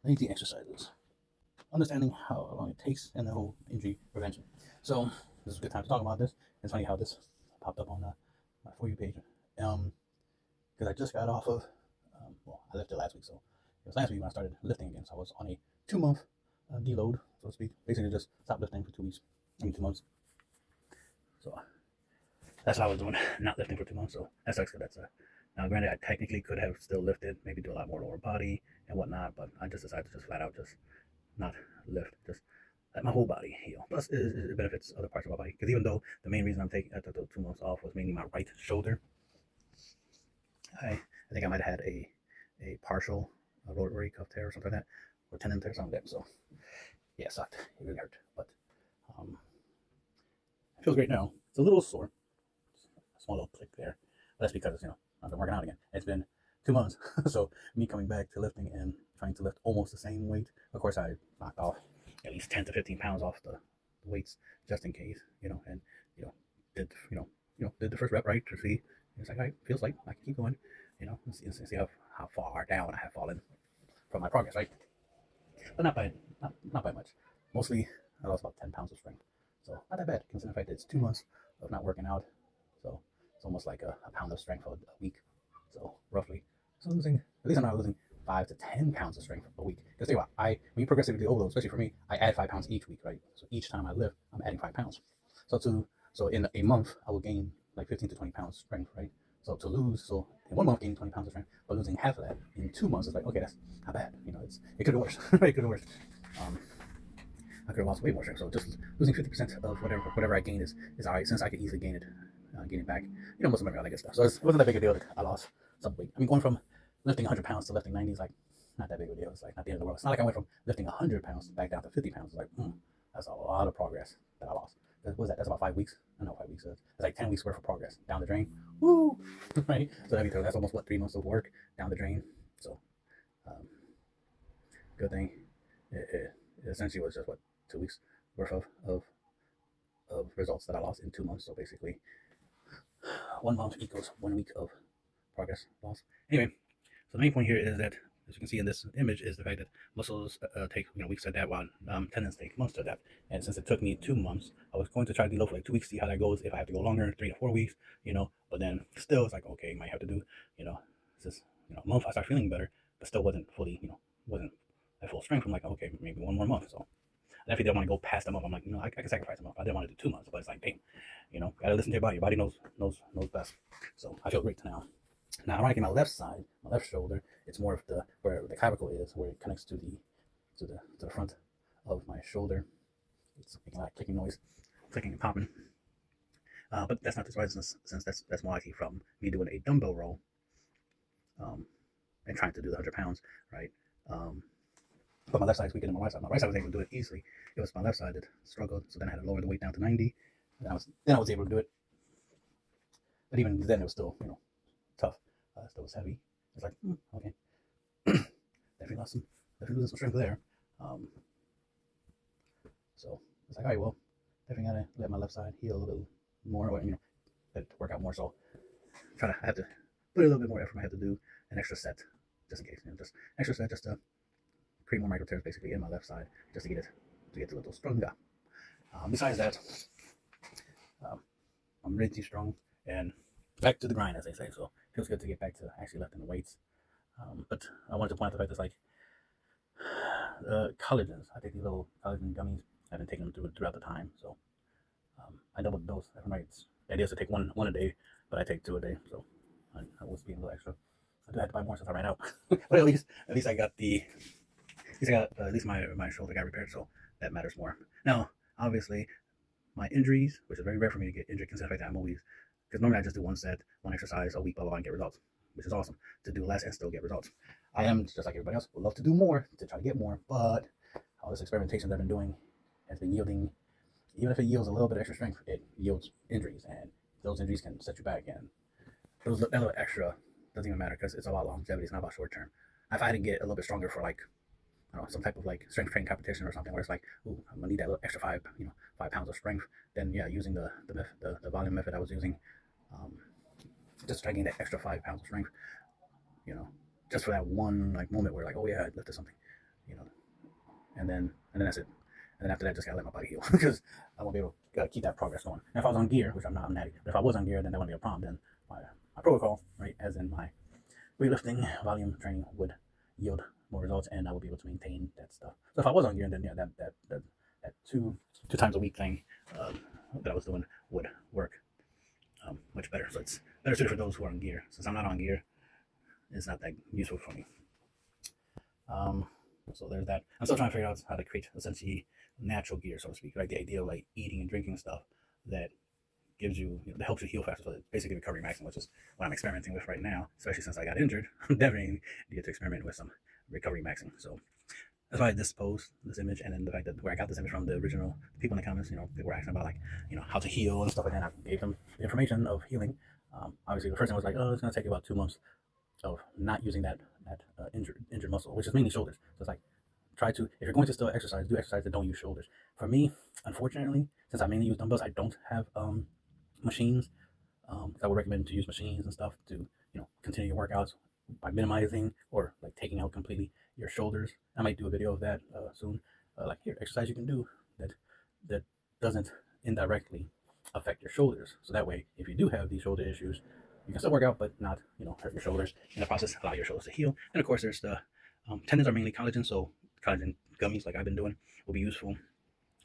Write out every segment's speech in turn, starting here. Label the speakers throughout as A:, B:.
A: lengthy exercises, understanding how long it takes, and the whole injury prevention. So this is a good time to talk about this. It's funny how this popped up on my For You page. Because I just got off of, well, I lifted last week, so it was last week when I started lifting again. So I was on a 2 month deload, so to speak. Basically, just stopped lifting for 2 weeks. I mean, 2 months. So that's what I was doing, not lifting for 2 months. So that sucks. Cause that's now, granted, I technically could have still lifted, maybe do a lot more lower body and whatnot, but I just decided to just flat out just not lift, just let my whole body heal. Plus, it benefits other parts of my body. Because even though the main reason I took the 2 months off was mainly my right shoulder, I think I might have had a partial rotary cuff tear or something like that, or tendon tear, something like that. So yeah, it sucked. It really hurt, but um, it feels great now. It's a little sore, a small little click there, but that's because I've been working out again. It's been 2 months, so me coming back to lifting and trying to lift almost the same weight. Of course, I knocked off at least 10 to 15 pounds off the weights just in case, and did did the first rep right to see. It's like, all right, feels like I can keep going, and see how far down I have fallen from my progress, right? But not by much. Mostly, I lost about 10 pounds of strength, so not that bad considering the fact that it's 2 months of not working out. So it's almost like a pound of strength a week. So roughly, so losing, at least I'm not losing 5 to 10 pounds of strength a week. Because think about when you progressively overload, especially for me, I add 5 pounds each week, right? So each time I lift, I'm adding 5 pounds. So in a month, I will gain like 15 to 20 pounds strength, right? So to lose, so in 1 month gaining 20 pounds of strength, but losing half of that in 2 months is like, okay, that's not bad. It could have worse. It could have worse. Um, I could have lost way more strength. So just losing 50% of whatever I gained is all right, since I could easily gain it back. Muscle memory, all that good stuff. So it wasn't that big a deal that I lost some weight. I mean, going from lifting 100 pounds to lifting 90 is like not that big of a deal. It's like not the end of the world. It's not like I went from lifting 100 pounds back down to 50 pounds. It's like, that's a lot of progress that I lost. What was that? That's about 5 weeks. I know 5 weeks. It's like 10 weeks worth of progress down the drain. Woo! Right? So that's almost 3 months of work down the drain. So, um, good thing. It essentially was just 2 weeks worth of results that I lost in 2 months. So basically, 1 month equals 1 week of progress loss. Anyway, so the main point here is that, as you can see in this image, is the fact that muscles take weeks to adapt, while tendons take months to adapt. And since it took me 2 months, I was going to try to deload for like 2 weeks, see how that goes. If I have to go longer, 3 to 4 weeks, But then still, it's like, okay, might have to do, this a month. I start feeling better, but still wasn't fully, wasn't at full strength. I'm like, okay, maybe one more month. So I definitely didn't want to go past a month. I'm like, I can sacrifice a month. I didn't want to do 2 months, but it's like, dang, gotta listen to your body. Your body knows best. So I feel great now. Now, ironically, my left side, my left shoulder, it's more of where the clavicle is, where it connects to the front of my shoulder. It's making a lot of clicking noise, clicking and popping. But that's not the surprising, since that's more likely from me doing a dumbbell row, um, and trying to do the 100 pounds, right? Um, but my left side is weaker than my right side. My right side was able to do it easily. It was my left side that struggled, so then I had to lower the weight down to 90. And then I was able to do it. But even then, it was still tough. Still was heavy. It's like, okay, definitely losing some strength there. Um, so it's like, all right, well, definitely gotta let my left side heal a little bit more, or let it work out more. So I have to put a little bit more effort. I have to do an extra set, just in case, just extra set, just to create more micro tears basically in my left side, just to get a little stronger. Besides that, um, I'm really strong and back to the grind, as they say. So it feels good to get back to actually lifting the weights. But I wanted to point out the fact that, like, collagens. I take these little collagen gummies. I've been taking them throughout the time. So I doubled the dose every night. The idea is to take one a day, but I take 2 a day. So I was being a little extra. I do have to buy more since I ran out. But at least I got at least my shoulder got repaired. So that matters more. Now, obviously, my injuries, which is very rare for me to get injured, considering that I'm always, because normally I just do one set, one exercise a week, blah, blah, blah, and get results, which is awesome. To do less and still get results. I am just like everybody else, would love to do more, to try to get more, but all this experimentation that I've been doing has been yielding, even if it yields a little bit extra strength, it yields injuries, and those injuries can set you back, and that little extra doesn't even matter because it's about longevity, it's not about short term. If I had to get a little bit stronger for, like, I don't know, some type of like strength training competition or something where it's like, ooh, I'm gonna need that little extra 5 pounds of strength. Then yeah, using the volume method I was using, um, just trying to gain that extra 5 pounds of strength, you know, just for that one like moment where like, oh yeah, I lifted something. you know, and then that's it. And then after that, just gotta let my body heal because I won't be able to keep that progress going. Now, if I was on gear, which I'm not, I'm natty, but if I was on gear, then that wouldn't be a problem. Then my protocol, right, as in my weightlifting volume training would yield more results, and I would be able to maintain that stuff. So if I was on gear, then yeah, that two times a week thing that I was doing would work much better. So it's better suited for those who are on gear. Since I'm not on gear, it's not that useful for me. So there's that. I'm still trying to figure out how to create essentially natural gear, so to speak, like the idea of like eating and drinking stuff that gives you, that helps you heal faster. So it's basically recovery maxing, which is what I'm experimenting with right now, especially since I got injured. I'm definitely need to experiment with some recovery maxing. So that's why I disposed this image, and then the fact that where I got this image from, the original people in the comments, they were asking about like, how to heal and stuff like that. I gave them the information of healing. Obviously, the first thing was like, oh, it's gonna take you about 2 months of not using that injured muscle, which is mainly shoulders. So it's like, try to, if you're going to still exercise, do exercise that don't use shoulders. For me, unfortunately, since I mainly use dumbbells, I don't have machines. I would recommend to use machines and stuff to continue your workouts by minimizing or like taking out completely your shoulders. I might do a video of that soon. Like, here, exercise you can do that doesn't indirectly affect your shoulders. So that way, if you do have these shoulder issues, you can still work out, but not hurt your shoulders. In the process, allow your shoulders to heal. And of course, there's the tendons are mainly collagen, so collagen gummies, like I've been doing, will be useful.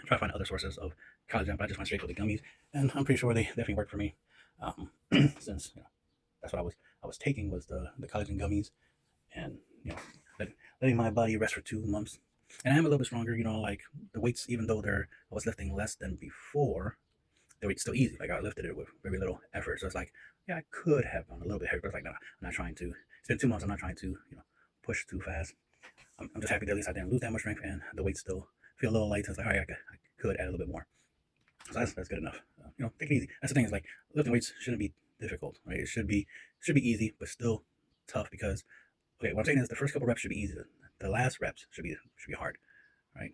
A: I try to find other sources of collagen, but I just went straight for the gummies, and I'm pretty sure they definitely work for me. Since that's what I was taking was the collagen gummies, and letting my body rest for 2 months. And I am a little bit stronger, like the weights, even though I was lifting less than before, the weight's still easy. Like, I lifted it with very little effort. So it's like, yeah, I could have gone a little bit heavier, but it's like, no, I'm not trying to. It's been 2 months. I'm not trying to, push too fast. I'm just happy that at least I didn't lose that much strength, and the weight still feel a little light. So it's like, all right, I could add a little bit more. So that's good enough. Take it easy. That's the thing, is like, lifting weights shouldn't be difficult, right? It should be easy, but still tough, because okay, what I'm saying is the first couple reps should be easy. The last reps should be hard, right?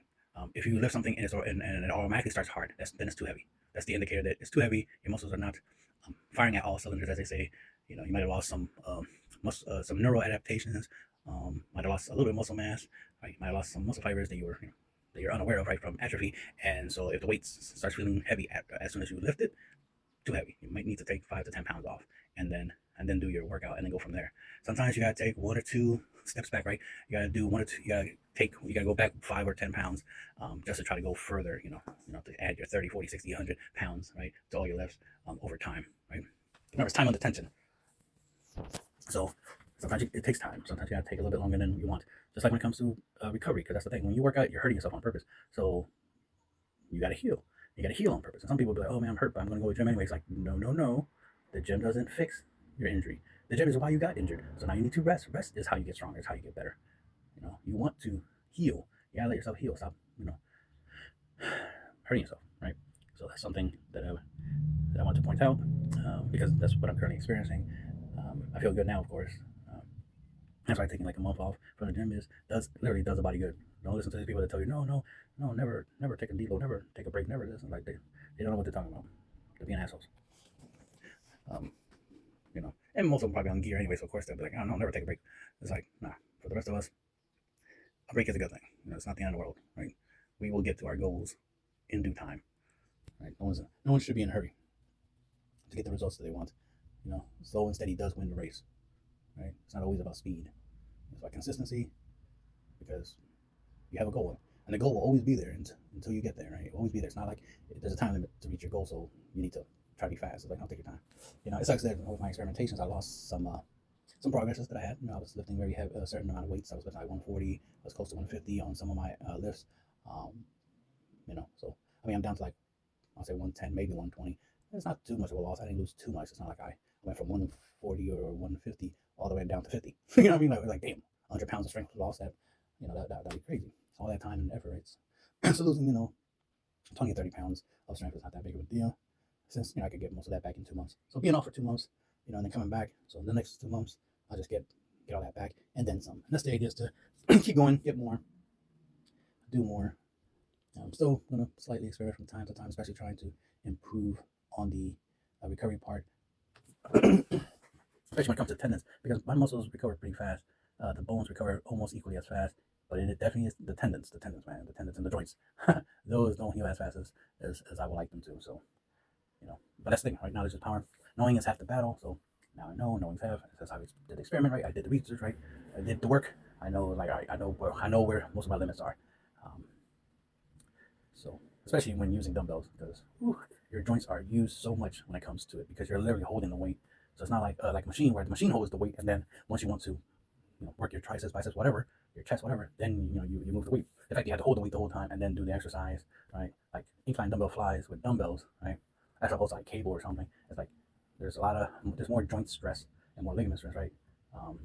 A: If you lift something and it automatically starts hard, then it's too heavy. That's the indicator that it's too heavy. Your muscles are not firing at all cylinders, as they say. You might have lost some neural adaptations. Might have lost a little bit of muscle mass. Right? You might have lost some muscle fibers that you're unaware of, right, from atrophy. And so if the weight starts feeling heavy as soon as you lift it, too heavy, you might need to take 5 to 10 pounds off, and then do your workout, and then go from there. Sometimes you gotta take 1 or 2 steps back, right? You gotta do 1 or 2. You gotta go back 5 or 10 pounds, just to try to go further. To add your 30, 40, 60, 100 pounds, right, to all your lifts over time, right? Remember, it's time under tension. So sometimes it takes time. Sometimes you gotta take a little bit longer than you want. Just like when it comes to recovery, because that's the thing. When you work out, you're hurting yourself on purpose. So you gotta heal. You gotta heal on purpose. And some people will be like, "Oh man, I'm hurt, but I'm gonna go to the gym anyway." It's like, no. The gym doesn't fix your injury. The gym is why you got injured. So now you need to rest. Rest is how you get stronger. It's how you get better. You want to heal. You gotta let yourself heal. Stop, hurting yourself, right? So that's something that I want to point out, because that's what I'm currently experiencing. I feel good now, of course. That's why taking like a month off from the gym literally does the body good. Don't listen to these people that tell you, no, never take a deload, never take a break, never this. Like, they don't know what they're talking about. They're being assholes. And most of them probably on gear anyway, so of course they'll be like, "Oh no, never take a break." It's like, nah. For the rest of us, a break is a good thing. It's not the end of the world, right? We will get to our goals in due time, right? No one should be in a hurry to get the results that they want. Slow and steady does win the race, right? It's not always about speed. It's about consistency, because you have a goal, and the goal will always be there until you get there, right? It will always be there. It's not like there's a time limit to reach your goal, so you need to try to be fast. It's like, don't take your time. It sucks that with my experimentations, I lost some progresses that I had. I was lifting very heavy, a certain amount of weights. I was lifting like 140. I was close to 150 on some of my lifts. So I mean, I'm down to like, I'll say 110, maybe 120. It's not too much of a loss. I didn't lose too much. It's not like I went from 140 or 150 all the way down to 50. You know what I mean? Like damn, 100 pounds of strength lost. That'd be crazy. All that time and effort. So losing 20 or 30 pounds of strength is not that big of a deal, since I could get most of that back in 2 months. So being off for 2 months, and then coming back. So the next 2 months, I'll just get all that back and then some. And that's the idea, is to keep going, get more, do more. I'm still gonna slightly experiment from time to time, especially trying to improve on the recovery part, especially when it comes to tendons, because my muscles recover pretty fast. The bones recover almost equally as fast, but it definitely is the tendons, man, the tendons and the joints. Those don't heal as fast as I would like them to. So, but that's the thing. Right now, there's just power. Knowing is half the battle. So now I know, knowing's half. That's how I did the experiment, right? I did the research, right? I did the work. I know, like, I know where most of my limits are. Um, so especially when using dumbbells, because your joints are used so much when it comes to it, because you're literally holding the weight. So it's not like a machine where the machine holds the weight, and then once you want to work your triceps, biceps, whatever, your chest, whatever, then you move the weight. In fact, you have to hold the weight the whole time and then do the exercise, right? Like incline dumbbell flies with dumbbells, right? As opposed to like cable or something. It's like there's more joint stress and more ligament stress, right? Um,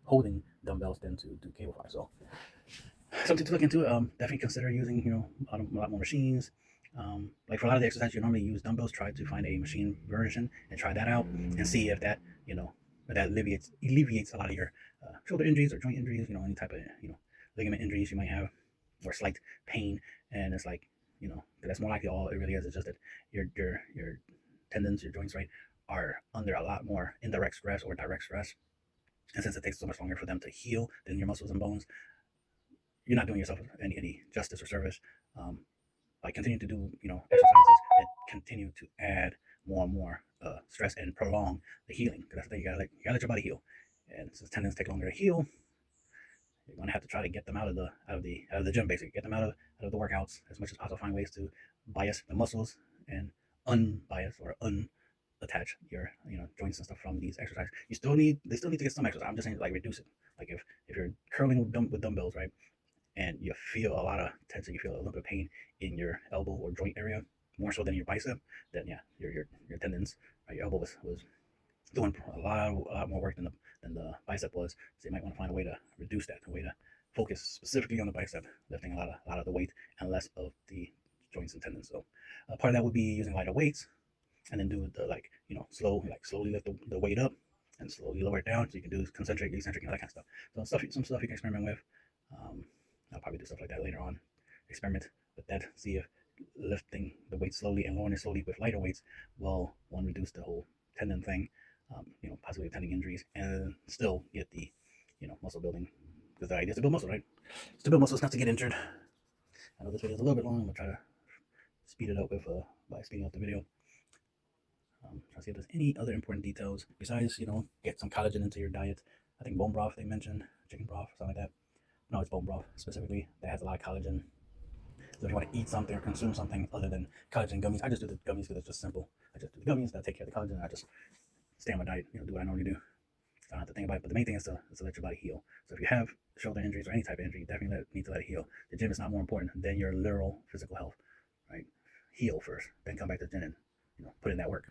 A: Holding dumbbells than to do cable flies. So something to look into. Definitely consider using a lot more machines. Like for a lot of the exercises you normally use dumbbells, try to find a machine version and try that out and see if that that alleviates a lot of your shoulder injuries or joint injuries. Any type of ligament injuries you might have or slight pain. And it's like that's more likely all it really is. It's just that your tendons, your joints, right, are under a lot more indirect stress or direct stress. And since it takes so much longer for them to heal than your muscles and bones, you're not doing yourself any justice or service by continuing to do exercises that continue to add more and more stress and prolong the healing. Because that's the thing, you gotta let your body heal, and since tendons take longer to heal, you're gonna have to try to get them out of the gym, basically get them out of the workouts as much as possible. Find ways to bias the muscles and unbias or unattach your joints and stuff from these exercises. They still need to get some exercise. I'm just saying, like, reduce it. Like if you're curling with dumbbells, right, and you feel a lot of tension, you feel a little bit of pain in your elbow or joint area, more so than your bicep, then yeah, your tendons, right, your elbow was doing a lot more work than the bicep was. So you might want to find a way to reduce that, a way to focus specifically on the bicep, lifting a lot of the weight and less of the joints and tendons. So part of that would be using lighter weights, and then do the slowly lift the weight up and slowly lower it down. So you can do concentric, eccentric, that kind of stuff. So some stuff you can experiment with. I'll probably do stuff like that later on. Experiment with that. See if lifting the weight slowly and lowering it slowly with lighter weights will reduce the whole tendon thing, possibly tendon injuries, and still get the muscle building. Because the idea is to build muscle, right? It's to build muscles, not to get injured. I know this video is a little bit long. I'm gonna try to speed it up by speeding up the video. Try to see if there's any other important details besides get some collagen into your diet. I think bone broth they mentioned, chicken broth, something like that. No, it's bone broth specifically that has a lot of collagen. So if you want to eat something or consume something other than collagen gummies, I just do the gummies because it's just simple. I just do the gummies, that take care of the collagen, and I just stay on my diet, do what I normally do. So I don't have to think about it. But the main thing is to let your body heal. So if you have shoulder injuries or any type of injury, you definitely need to let it heal. The gym is not more important than your literal physical health, right? Heal first, then come back to the gym and put in that work.